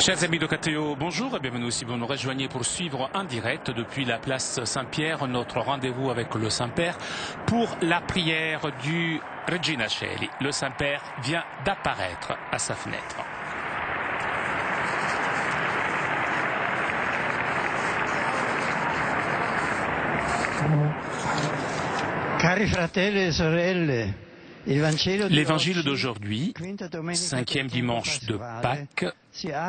Chers amis de KTO, bonjour et bienvenue si vous nous rejoignez pour suivre en direct depuis la place Saint-Pierre notre rendez-vous avec le Saint-Père pour la prière du Regina Coeli. Le Saint-Père vient d'apparaître à sa fenêtre. Cari fratelli e sorelle, l'évangile d'aujourd'hui, cinquième dimanche de Pâques,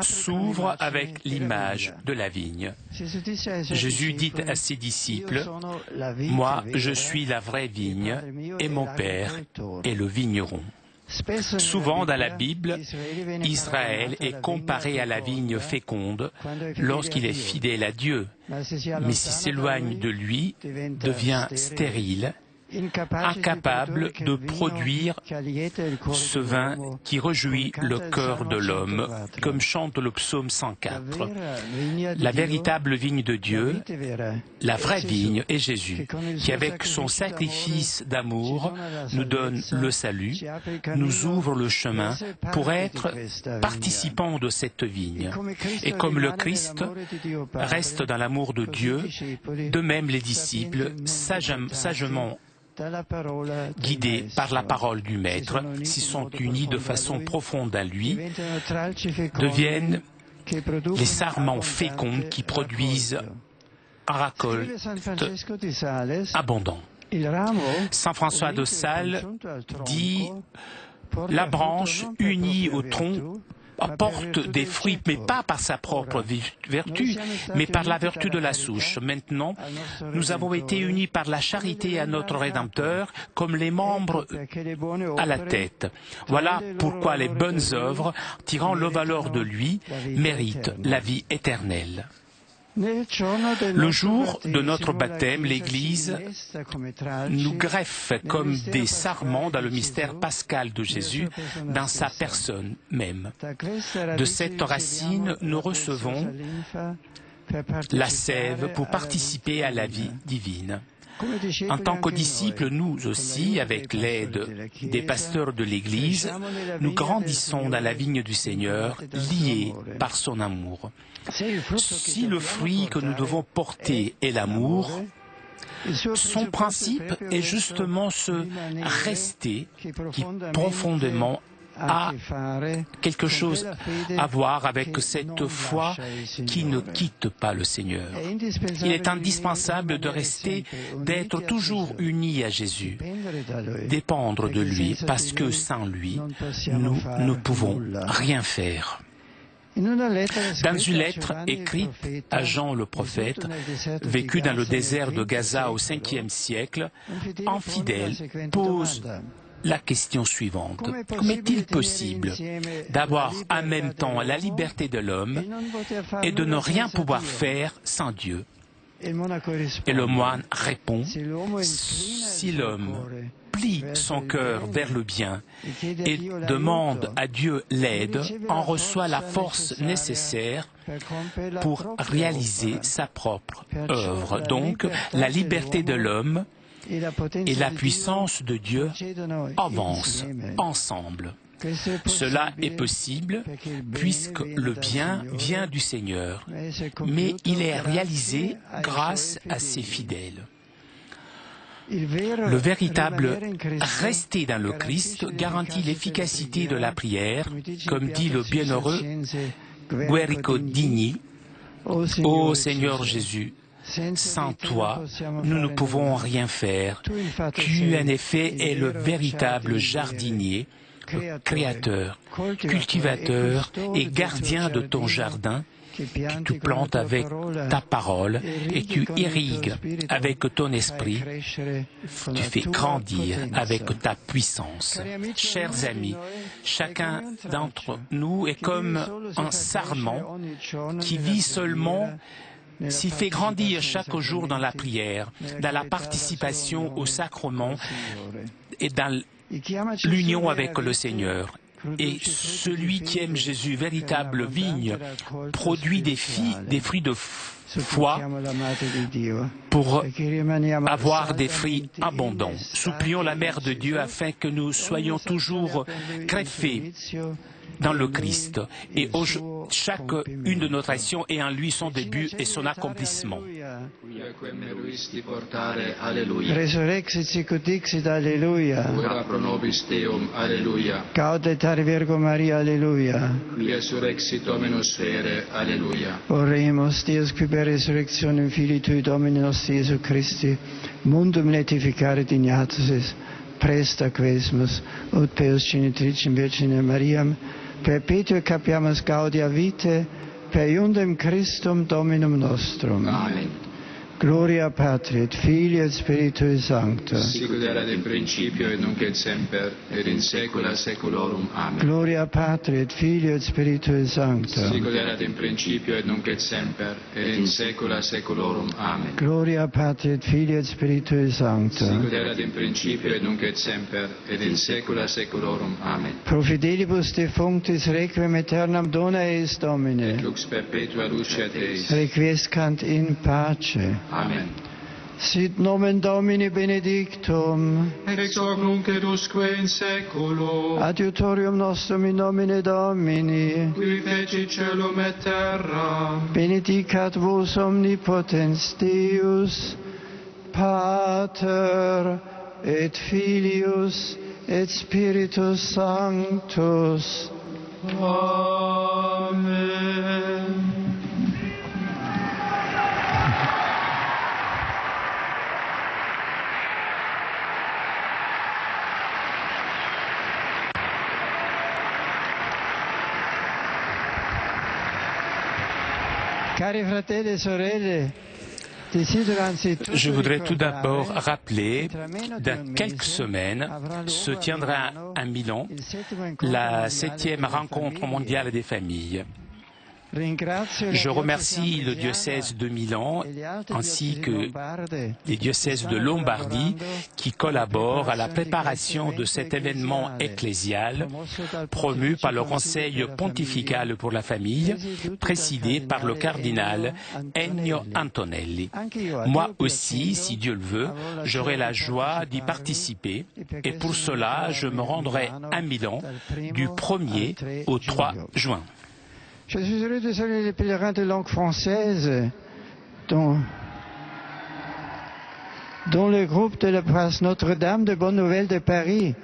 s'ouvre avec l'image de la vigne. Jésus dit à ses disciples, « Moi, je suis la vraie vigne et mon Père est le vigneron. » Souvent dans la Bible, Israël est comparé à la vigne féconde lorsqu'il est fidèle à Dieu, mais s'il s'éloigne de lui, devient stérile, incapable de produire ce vin qui réjouit le cœur de l'homme, comme chante le psaume 104. La véritable vigne de Dieu, la vraie vigne est Jésus, qui avec son sacrifice d'amour nous donne le salut, nous ouvre le chemin pour être participants de cette vigne. Et comme le Christ reste dans l'amour de Dieu, de même les disciples, sagement guidés par la parole du Maître, s'ils sont unis de façon profonde à lui, deviennent les sarments féconds qui produisent un récolte abondant. Saint François de Sales dit « La branche unie au tronc apporte des fruits, mais pas par sa propre vertu, mais par la vertu de la souche. Maintenant, nous avons été unis par la charité à notre Rédempteur, comme les membres à la tête. Voilà pourquoi les bonnes œuvres, tirant le valeur de lui, méritent la vie éternelle. » Le jour de notre baptême, l'Église nous greffe comme des sarments dans le mystère pascal de Jésus, dans sa personne même. De cette racine, nous recevons la sève pour participer à la vie divine. En tant que disciples, nous aussi, avec l'aide des pasteurs de l'Église, nous grandissons dans la vigne du Seigneur, liés par son amour. Si le fruit que nous devons porter est l'amour, son principe est justement ce rester qui profondément a quelque chose à voir avec cette foi qui ne quitte pas le Seigneur. Il est indispensable de rester, d'être toujours unis à Jésus, dépendre de lui, parce que sans lui, nous ne pouvons rien faire. Dans une lettre écrite à Jean le prophète, vécu dans le désert de Gaza au 5e siècle, un fidèle pose la question suivante. Comment est-il possible d'avoir en même temps la liberté de l'homme et de ne rien pouvoir faire sans Dieu? Et le moine répond, si l'homme plie son cœur vers le bien et demande à Dieu l'aide, on reçoit la force nécessaire pour réaliser sa propre œuvre. Donc, la liberté de l'homme et la puissance de Dieu avancent ensemble. Cela est possible puisque le bien vient du Seigneur, mais il est réalisé grâce à ses fidèles. Le véritable rester dans le Christ garantit l'efficacité de la prière, comme dit le bienheureux Guerico Digni, « Ô Seigneur Jésus, sans toi, nous ne pouvons rien faire. Tu, en effet, es le véritable jardinier, le créateur, cultivateur et gardien de ton jardin, que tu plantes avec ta parole et tu irrigues avec ton esprit, tu fais grandir avec ta puissance. Chers amis, chacun d'entre nous est comme un sarment qui vit seulement s'il fait grandir chaque jour dans la prière, dans la participation au sacrement et dans l'union avec le Seigneur. Et celui qui aime Jésus, véritable vigne, produit des fruits de foi pour avoir des fruits abondants. Supplions la Mère de Dieu afin que nous soyons toujours greffés dans le Christ. Et chacune de notre action est en lui son début et son accomplissement. Resurrexit sicut dixit, Alleluia. Ora pro nobis Deum, Alleluia. Gaudet are Virgo Maria, Alleluia. Quia surrexit Dominus vere, Alleluia. Oremus, Deus qui per resurrectionem Filii Tui Domini nostri Iesu Christi, mundum letificare dignatus est, presta quesmus, ut peus genitricem Virgine Mariam, perpetue capiamus gaudia vitae, per iundem Christum Dominum nostrum. Amen. Gloria Patri et Filii et Spiritui Sancto. Sicut erat in principio et nunc et semper, et in saecula saeculorum. Amen. Gloria Patri et Filii et Spiritui Sancto. Sicut erat in principio et nunc et semper, et in saecula saeculorum. Amen. Gloria Patri et Filii et Spiritui Sancto. Sicut erat in principio et nunc et semper, et in saecula saeculorum. Amen. Pro fidelibus defunctis requiem aeternam dona eis Domine. Et lux perpetua luceat eis. Requiescant in pace. Amen. Sit nomen Domini benedictum. Ex hoc nunc et usque in saeculo. Adiutorium nostrum in nomine Domini. Qui fecit caelum et terra. Benedicat vos omnipotens Deus, Pater et Filius et Spiritus Sanctus. Amen. Cari fratelli e sorelle, je voudrais tout d'abord rappeler, dans quelques semaines, se tiendra à Milan la 7e rencontre mondiale des familles. Je remercie le diocèse de Milan ainsi que les diocèses de Lombardie qui collaborent à la préparation de cet événement ecclésial promu par le Conseil pontifical pour la famille, présidé par le cardinal Ennio Antonelli. Moi aussi, si Dieu le veut, j'aurai la joie d'y participer et pour cela, je me rendrai à Milan du 1er au 3 juin. Je suis heureux de saluer les pèlerins de langue française dont le groupe de la place Notre-Dame de Bonne Nouvelle de Paris,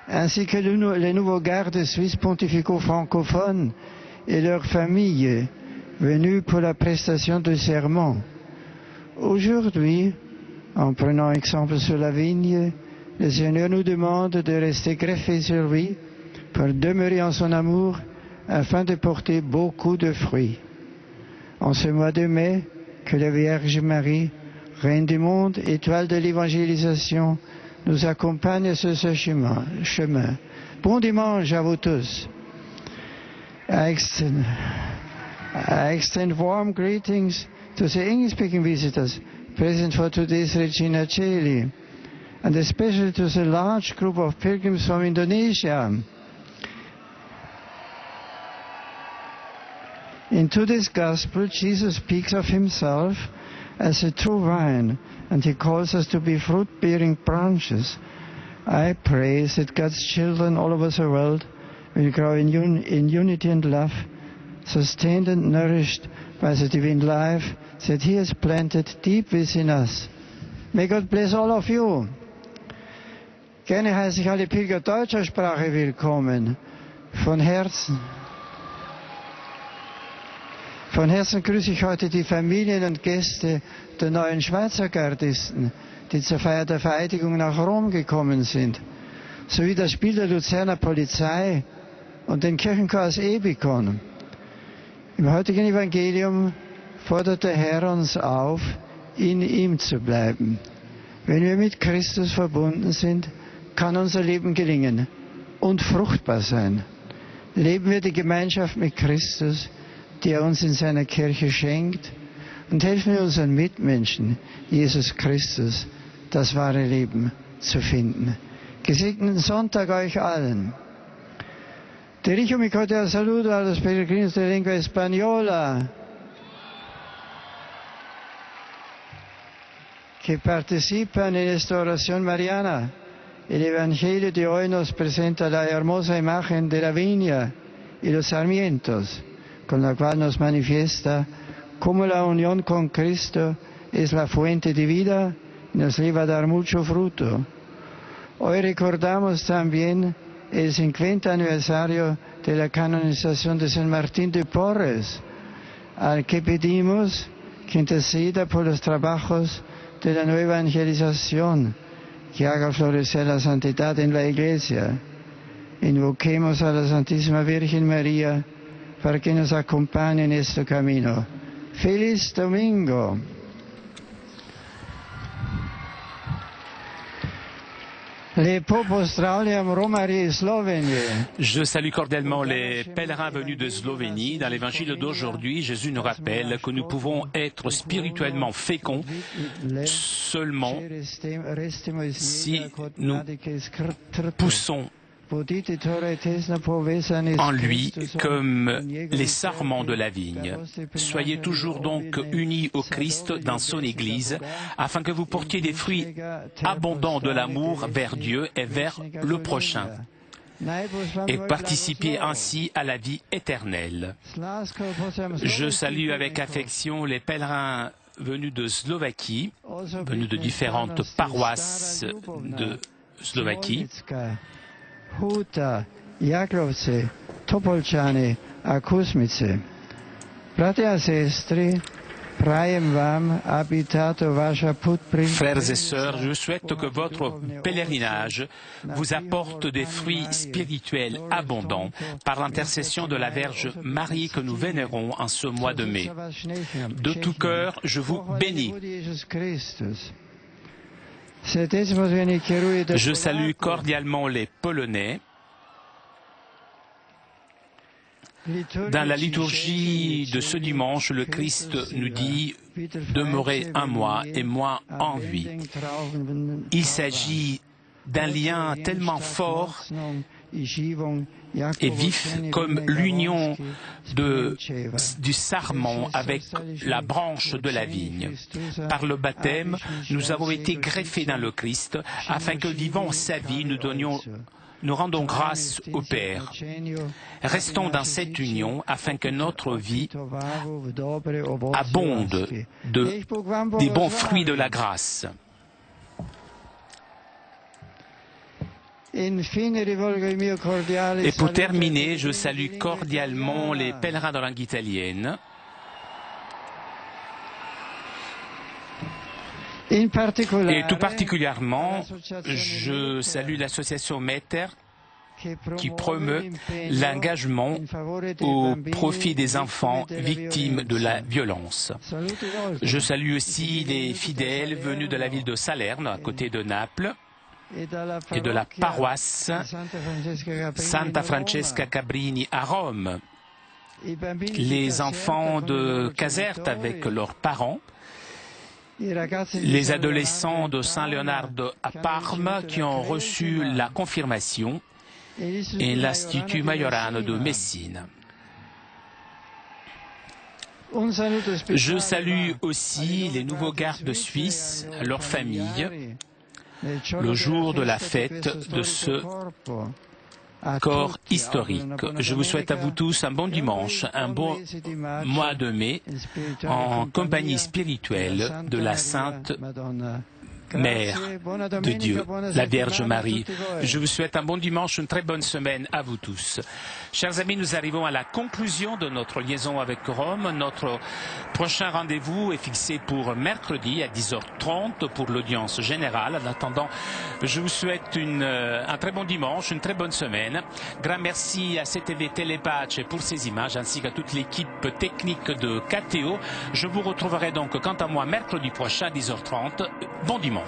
ainsi que les nouveaux gardes suisses pontificaux francophones et leurs familles venus pour la prestation de serment. Aujourd'hui, en prenant exemple sur la vigne, le Seigneur nous demande de rester greffés sur lui pour demeurer en son amour afin de porter beaucoup de fruits. En ce mois de mai, que la Vierge Marie, Reine du monde, étoile de l'évangélisation, nous accompagne sur ce chemin. Bon dimanche à vous tous. I extend warm greetings to the English-speaking visitors present for today's Regina Coeli, and especially to the large group of pilgrims from Indonesia. In today's Gospel, Jesus speaks of himself as a true vine, and he calls us to be fruit-bearing branches. I pray that God's children all over the world will grow in unity and love, sustained and nourished by the divine life that he has planted deep within us. May God bless all of you. Gerne heiße ich alle Pilger deutscher Sprache willkommen. Von Herzen. Von Herzen grüße ich heute die Familien und Gäste der neuen Schweizer Gardisten, die zur Feier der Vereidigung nach Rom gekommen sind, sowie das Spiel der Luzerner Polizei und den Kirchenchor aus Ebikon. Im heutigen Evangelium fordert der Herr uns auf, in ihm zu bleiben. Wenn wir mit Christus verbunden sind, kann unser Leben gelingen und fruchtbar sein. Leben wir die Gemeinschaft mit Christus, die er uns in seiner Kirche schenkt, und helfen wir unseren Mitmenschen, Jesus Christus, das wahre Leben zu finden. Gesegneten Sonntag euch allen. Dirijo mi cordial saludo a los peregrinos de lengua española que participan en esta oración mariana El Evangelio de hoy nos presenta la hermosa imagen de la viña y los sarmientos, con la cual nos manifiesta cómo la unión con Cristo es la fuente de vida y nos lleva a dar mucho fruto. Hoy recordamos también el 50 aniversario de la canonización de San Martín de Porres, al que pedimos que interceda por los trabajos de la nueva evangelización, que haga florecer la santidad en la Iglesia. Invoquemos a la Santísima Virgen María para que nos acompañe en este camino. ¡Feliz Domingo! Je salue cordialement les pèlerins venus de Slovénie. Dans l'évangile d'aujourd'hui, Jésus nous rappelle que nous pouvons être spirituellement féconds seulement si nous poussons en lui comme les sarments de la vigne. Soyez toujours donc unis au Christ dans son Église, afin que vous portiez des fruits abondants de l'amour vers Dieu et vers le prochain, et participiez ainsi à la vie éternelle. Je salue avec affection les pèlerins venus de Slovaquie, venus de différentes paroisses de Slovaquie. Huta, Jaklovce, Topolčane a Kusmice. Bratia sestry, prajem vám, aby táto vaša put prinášala. Frères et sœurs, je souhaite que votre pèlerinage vous apporte des fruits spirituels abondants par l'intercession de la Vierge Marie que nous vénérons en ce mois de mai. De tout cœur, je vous bénis. Je salue cordialement les Polonais. Dans la liturgie de ce dimanche, le Christ nous dit « Demeurez en moi et moi en vie ». Il s'agit d'un lien tellement fort et vif comme l'union du sarment avec la branche de la vigne. Par le baptême, nous avons été greffés dans le Christ afin que, vivant sa vie, nous rendons grâce au Père. Restons dans cette union afin que notre vie abonde des bons fruits de la grâce. Et pour terminer, je salue cordialement les pèlerins de langue italienne. Et tout particulièrement, je salue l'association Meter qui promeut l'engagement au profit des enfants victimes de la violence. Je salue aussi les fidèles venus de la ville de Salerne, à côté de Naples, et de la paroisse Santa Francesca Cabrini à Rome, les enfants de Caserte avec leurs parents, les adolescents de Saint Leonardo à Parme qui ont reçu la confirmation et l'Institut Majorano de Messine. Je salue aussi les nouveaux gardes suisses, leurs familles, le jour de la fête de ce corps historique. Je vous souhaite à vous tous un bon dimanche, un bon mois de mai, en compagnie spirituelle de la Sainte Mère de Dieu, la Vierge Marie. Je vous souhaite un bon dimanche, une très bonne semaine à vous tous. Chers amis, nous arrivons à la conclusion de notre liaison avec Rome. Notre prochain rendez-vous est fixé pour mercredi à 10h30 pour l'audience générale. En attendant, je vous souhaite un très bon dimanche, une très bonne semaine. Grand merci à CTV Telepace pour ces images ainsi qu'à toute l'équipe technique de KTO. Je vous retrouverai donc quant à moi mercredi prochain à 10h30. Bon dimanche.